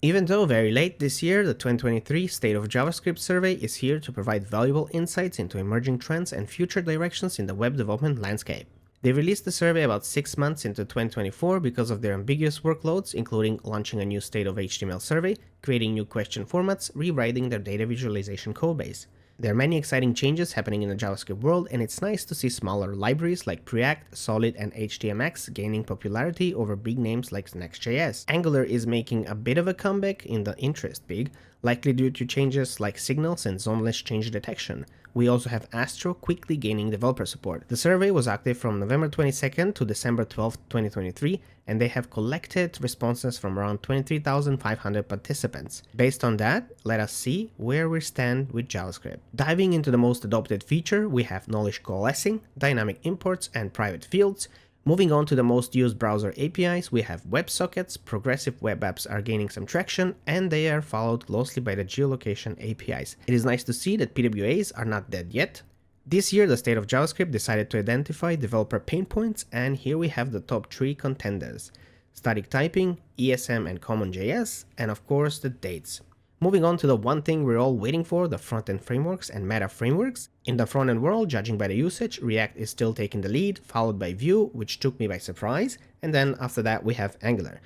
Even though very late this year, the 2023 State of JavaScript survey is here to provide valuable insights into emerging trends and future directions in the web development landscape. They released the survey about 6 months into 2024 because of their ambiguous workloads, including launching a new State of HTML survey, creating new question formats, rewriting their data visualization codebase. There are many exciting changes happening in the JavaScript world, and it's nice to see smaller libraries like React, Solid, and HTMX gaining popularity over big names like Next.js. Angular is making a bit of a comeback in the interest pig, likely due to changes like signals and zoneless change detection. We also have Astro quickly gaining developer support. The survey was active from November 22nd to December 12th, 2023, and they have collected responses from around 23,500 participants. Based on that, let us see where we stand with JavaScript. Diving into the most adopted feature, we have knowledge coalescing, dynamic imports, and private fields. Moving on to the most used browser APIs, we have WebSockets, progressive web apps are gaining some traction, and they are followed closely by the geolocation APIs. It is nice to see that PWAs are not dead yet. This year, the State of JavaScript decided to identify developer pain points, and here we have the top 3 contenders: static typing, ESM and CommonJS, and of course the dates. Moving on to the one thing we're all waiting for, the front-end frameworks and meta frameworks. In the front-end world, judging by the usage, React is still taking the lead, followed by Vue, which took me by surprise, and then after that we have Angular.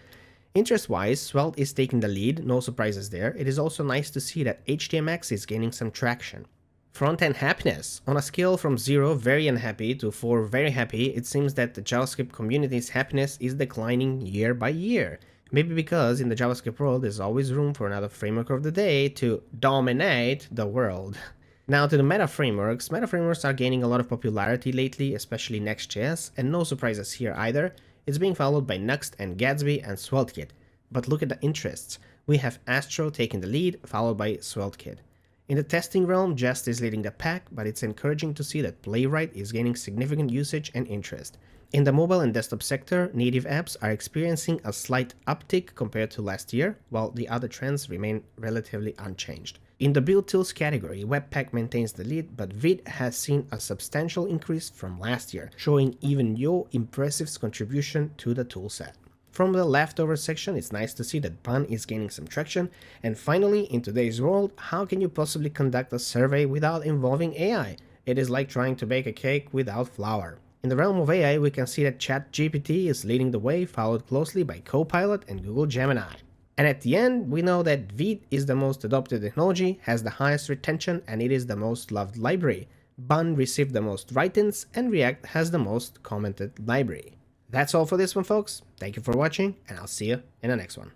Interest-wise, Svelte is taking the lead, no surprises there. It is also nice to see that HTMX is gaining some traction. Front-end happiness. On a scale from 0 very unhappy to 4 very happy, it seems that the JavaScript community's happiness is declining year by year. Maybe because in the JavaScript world there's always room for another framework of the day to dominate the world. Now to the meta frameworks. Meta frameworks are gaining a lot of popularity lately, especially Next.js, and no surprises here either. It's being followed by Nuxt and Gatsby and SvelteKit. But look at the interests. We have Astro taking the lead, followed by SvelteKit. In the testing realm, Jest is leading the pack, but it's encouraging to see that Playwright is gaining significant usage and interest. In the mobile and desktop sector, native apps are experiencing a slight uptick compared to last year, while the other trends remain relatively unchanged. In the build tools category, Webpack maintains the lead, but Vite has seen a substantial increase from last year, showing even Yo impressive contribution to the toolset. From the leftover section, it's nice to see that Bun is gaining some traction. And finally, in today's world, how can you possibly conduct a survey without involving AI? It is like trying to bake a cake without flour. In the realm of AI, we can see that ChatGPT is leading the way, followed closely by Copilot and Google Gemini. And at the end, we know that Vite is the most adopted technology, has the highest retention, and it is the most loved library. Bun received the most write-ins, and React has the most commented library. That's all for this one, folks. Thank you for watching, and I'll see you in the next one.